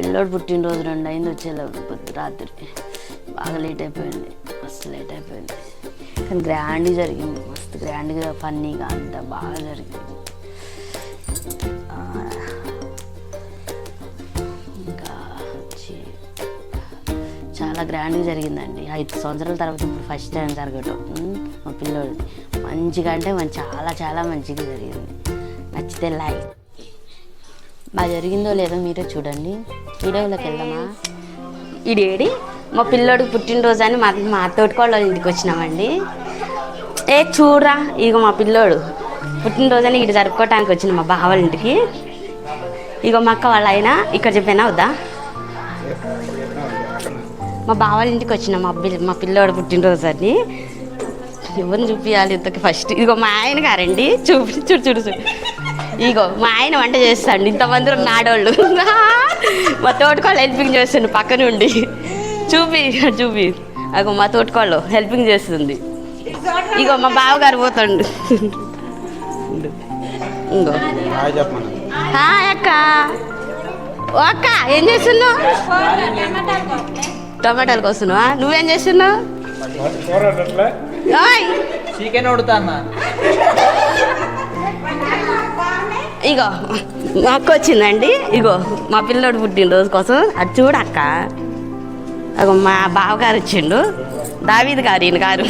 పిల్లోడు పుట్టినరోజు 2 అయింది వచ్చేలోపు రాత్రి బాగా లేట్ అయిపోయింది, మస్తు లేట్ అయిపోయింది. కానీ గ్రాండ్గా జరిగింది, మస్తు గ్రాండ్గా ఫన్నీగా అంతా బాగా జరిగింది. ఇంకా వచ్చి చాలా గ్రాండ్గా జరిగిందండి. 5 సంవత్సరాల తర్వాత ఇప్పుడు ఫస్ట్ టైం జరగటం మా పిల్లోడు మంచిగా అంటే చాలా చాలా మంచిగా జరిగింది. నచ్చితే లైక్. బాగా జరిగిందో లేదో మీరే చూడండి. వీడియోలోకి వెళ్దామా? ఇడేడి మా పిల్లోడికి పుట్టినరోజు అని మా తోటికోళ్ళ ఇంటికి వచ్చినామండి. చూడరా, ఇగో మా పిల్లోడు పుట్టినరోజు అని ఇటు జరుపుకోవటానికి వచ్చిన మా బావల ఇంటికి. ఇగో మా అక్క వాళ్ళ అయినా ఇక్కడ చెప్పానా వద్దా? మా బావల ఇంటికి వచ్చిన మా పిల్లోడు పుట్టినరోజు అని ఎవరిని చూపించాలి ఇంతకి ఫస్ట్. ఇదిగో మా ఆయన గారండి, చూడు చూడు చూడు. ఇగో మా ఆయన వంట చేస్తాడు, ఇంతమంది నాడోళ్ళు. మా తోటకోళ్ళు హెల్పింగ్ చేస్తుండు పక్క నుండి. చూపి అగో మా తోటకోళ్ళు హెల్పింగ్ చేస్తుంది. ఇగో మా బావగారు పోతాడు. ఇంకో హాయ్ అక్క. ఓ అక్క, ఏం చేస్తున్నావు? టమాటాలు కోస్తున్నావా? నువ్వేం చేస్తున్నావు? చికెన్ వండుతా అన్న. ఇగో మా అక్క వచ్చిందండి. ఇగో మా పిల్లోడు పుట్టినరోజు కోసం అది చూడు అక్క. అగో మా బావగారు వచ్చిండు, దావీద్ గారు. ఈయన గారు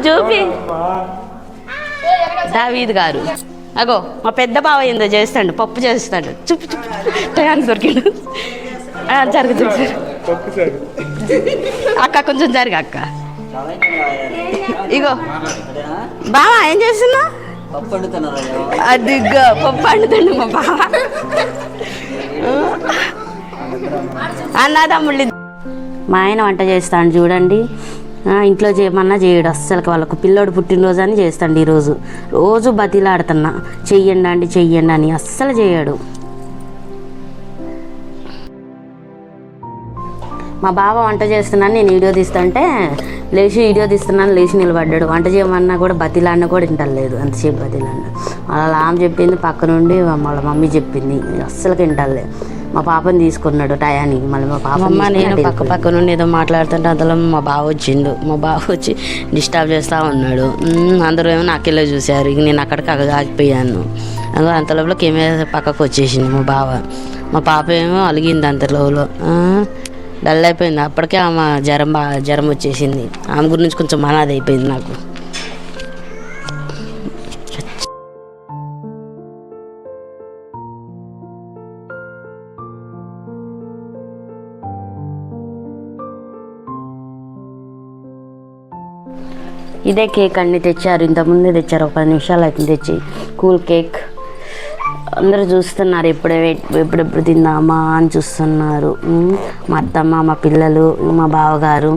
చూపి దావీద్ గారు. అగో మా పెద్ద బావ ఏందో చేస్తాడు, పప్పు చేస్తాడు. చూపి టయానికి దొరికిండు. జరుగు అక్క, కొంచెం జరుగు అక్క. ఇగో బావా ఏం చేస్తున్నా? అదిగో పప్పు వండుతాడు మా బావ. అన్నదమ్ముళ్ళు మా ఆయన వంట చేస్తాడు చూడండి. ఇంట్లో చేయమన్నా చేయడు అస్సలు. వాళ్ళకు పిల్లోడు పుట్టినరోజు అని చేస్తాడు. రోజు బతిలాడుతున్నా చెయ్యండి అని, అస్సలు చేయడు. మా బావ వంట చేస్తున్నాను, నేను వీడియో తీస్తుంటే వీడియో తీస్తున్నాను లేచి నిలబడ్డాడు. వంట చేయమన్నా కూడా బతిలాడినా కూడా వింటలేదు. అంతసేపు బతిలాడినా అలా ఆమె చెప్పింది, పక్క నుండి వాళ్ళ మమ్మీ చెప్పింది, అస్సలకి వింటలే. మా పాపని తీసుకున్నాడు టయానికి. మళ్ళీ మా పాప నేను పక్క నుండి ఏదో మాట్లాడుతుంటే అంతలో మా బావ వచ్చిండు. మా బావ వచ్చి డిస్టర్బ్ చేస్తూ ఉన్నాడు. అందరూ ఏమో నాకెళ్ళే చూశారు. ఇక నేను అక్కడికి ఆగిపోయాను. అంతలోపల కెమెరా పక్కకు వచ్చేసింది మా బావ. మా పాప ఏమో అలిగింది అంతలోలో, డల్ అయిపోయింది. అప్పటికే ఆమె జ్వరం వచ్చేసింది. ఆమె గురించి కొంచెం మనాది అయిపోయింది నాకు. ఇదే కేక్ అన్ని తెచ్చారు, ఇంతకుముందే తెచ్చారు. ఒక 10 నిమిషాలు అవుతుంది తెచ్చి. Cool cake. అందరూ చూస్తున్నారు ఎప్పుడెప్పుడు తిందామా అని చూస్తున్నారు. మా అత్తమ్మ, మా పిల్లలు, మా బావగారు,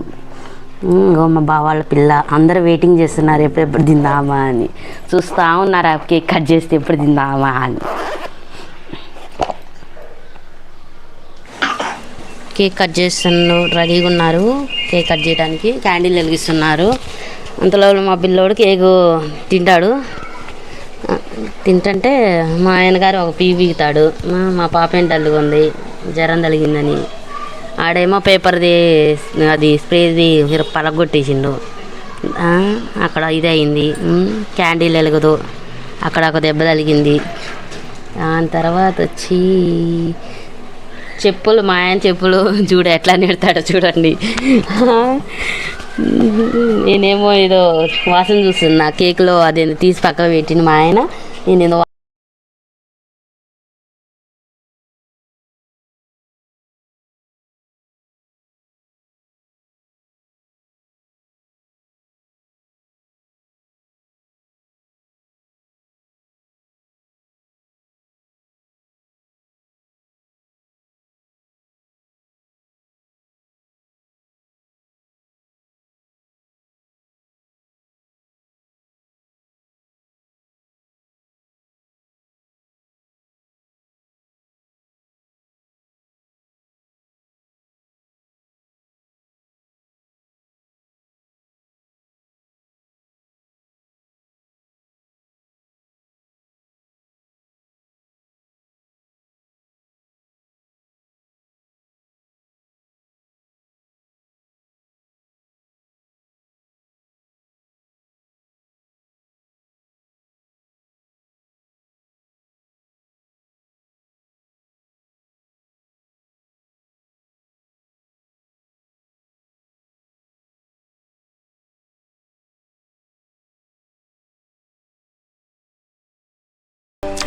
ఇంకో మా బావ వాళ్ళ పిల్ల, అందరూ వెయిటింగ్ చేస్తున్నారు ఎప్పుడెప్పుడు తిందామా అని. చూస్తూ ఉన్నారు ఆ కేక్ కట్ చేస్తే ఎప్పుడు తిందామా అని. కేక్ కట్ చేస్తున్నారు, రెడీగా ఉన్నారు కేక్ కట్ చేయడానికి. క్యాండిల్ వెలిగిస్తున్నారు. అంతలో మా పిల్లోడు కేకు తింటాడు. తింటుంటే మా ఆయనగారు ఒక పీ పీకుతాడు. మా పాప ఏం డల్లుగా ఉంది, జ్వరం తగిలిందని. ఆడేమో పేపర్ది అది స్ప్రేది పలగొట్టేసిండు. అక్కడ ఇది అయింది, క్యాండిల్ వెలగదు. అక్కడ ఒక దెబ్బ తగిలింది. దాని తర్వాత వచ్చి చెప్పులు, మా ఆయన చెప్పులు చూడ ఎట్లా నెడతాడో చూడండి. నేనేమో ఏదో వాసన చూస్తున్నా కేక్లో, అదేదో తీసి పక్కన పెట్టిన మా ఆయన. నేనేదో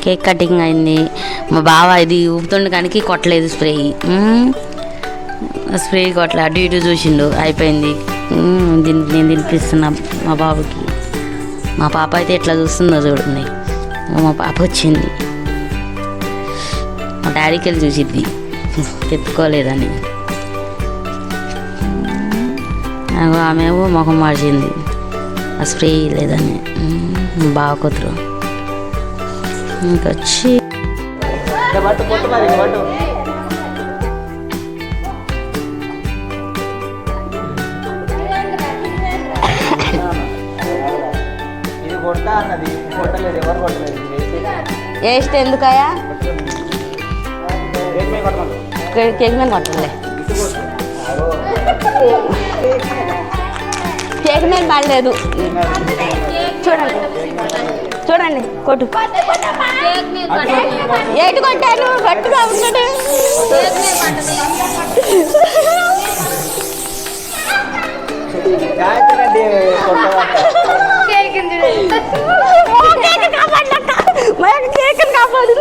కేక్ కటింగ్ అయింది. మా బావ ఇది ఊపుతుండే కానీ కొట్టలేదు స్ప్రే. స్ప్రే కొట్టలే, అటు ఇటు చూసిండు, అయిపోయింది. నేను తినిపిస్తున్నా మా బాబుకి. మా పాప అయితే ఎట్లా చూస్తుందో చూడండి. మా పాప వచ్చింది, మా డాడీకి వెళ్ళి చూసిద్ది ఎత్తుకోలేదని. ఆమె ముఖం మార్చింది ఆ స్ప్రే లేదని. బాగా కూతురు ఇంకొచ్చి వేస్ట్ ఎందుకయ్యా? కేక్ మీద కొట్టలే, కేక్ మీద పడలేదు. చూడండి చూడండి, కొట్టు. ఏటు కొట్టాను, గట్టిగా ఉన్నాడు. కేక్ కాపాడు.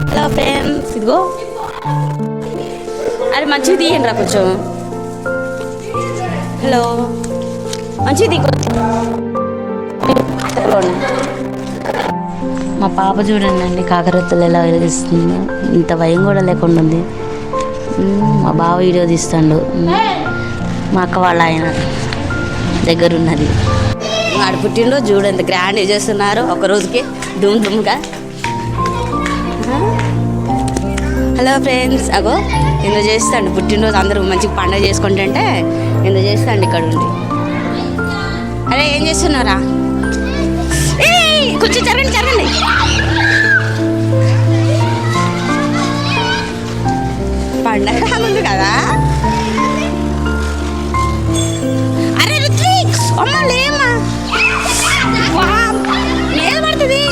హలో ఫ్రెండ్స్, ఇదిగో అది మంచిగా తీయండి రా కొంచెం. హలో, మంచిగా తీసుకో. మా పాప చూడండి కాకరొత్తులు ఎలా వెలిగిస్తుందో. ఇంత భయం కూడా లేకుండా ఉంది. మా బావ వీడియో తీస్తాడు. మా అక్క వాళ్ళ ఆయన దగ్గరున్నది. ఆడ పుట్టినరోజు చూడు ఎంత గ్రాండ్ చేస్తున్నారు, ఒక రోజుకి దుమ్ దుమ్గా. హలో ఫ్రెండ్స్, అగో ఎందుకు చేస్తాండి పుట్టినరోజు, అందరూ మంచిగా పండుగ చేసుకుంటుంటే ఎందుకు చేస్తాండి ఇక్కడ ఉండి. అరే ఏం చేస్తున్నారా? కొంచెం జరగండి జరగండి. పండగ ఉంది కదా. అరే రుత్విక్, అమ్మ లేమ్మా, ఏది పడుతుంది.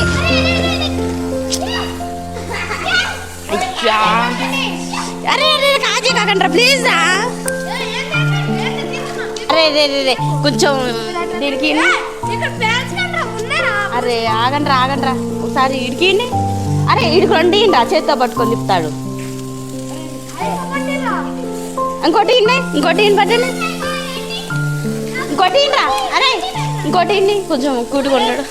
అరే అరే కాజీ కాకండి ప్లీజ్ రా. అరే రే రే కొంచెం దీనికి. అరే ఆగండ్రా ఆగండ్రా, ఒకసారి ఇడికిండి. అరే ఇడికి రండి రా, చేత్తో పట్టుకొని తిప్పుతాడు. ఇంకోటి ఇంకోటి పట్టండి, ఇంకోటి రా. అరే ఇంకోటి కొంచెం కూటుగా ఉంటాడు.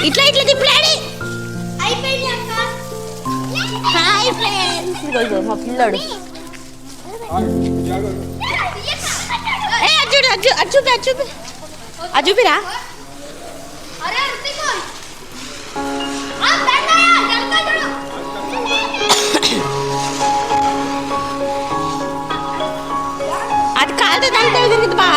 ఇట్లా ఇట్లా తిప్పులాడి. హాయ్ ఫ్రెండ్స్, మా పిల్లాడు. చూపిరా. అది కాదు దాంతో తిరిగింది బా.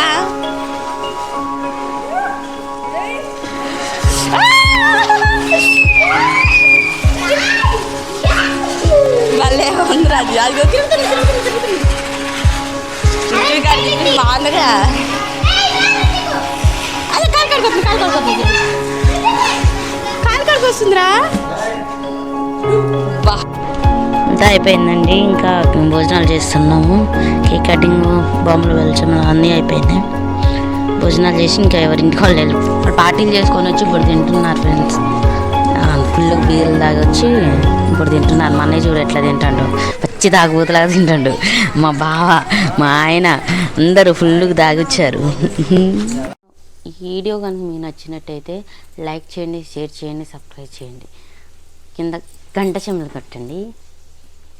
భలే ఉంది రాజు. అది బాగుందిగా. అది కాలు కడుకొస్తుంది వస్తుందిరా. బా అంతా అయిపోయిందండి. ఇంకా భోజనాలు చేస్తున్నాము. కేక్ కటింగ్, బొమ్మలు వెళ్చడం అన్నీ అయిపోయినాయి. భోజనాలు చేసి ఇంకా ఎవరింటికి వాళ్ళు వాళ్ళు పార్టీలు చేసుకొని వచ్చి ఇప్పుడు తింటున్నారు ఫ్రెండ్స్. ఫుల్ బీర్లు తాగొచ్చి ఇప్పుడు తింటున్నారు. మా అన్నయ్య చూడు ఎట్లా తింటాడు, పచ్చి తాగుబోతులాగా తింటాడు. మా బావ, మా ఆయన అందరూ ఫుల్గా తాగొచ్చారు. ఈ వీడియో కనుక మీకు నచ్చినట్టయితే లైక్ చేయండి, షేర్ చేయండి, సబ్స్క్రైబ్ చేయండి, కింద గంట చెమ్మలు కట్టండి.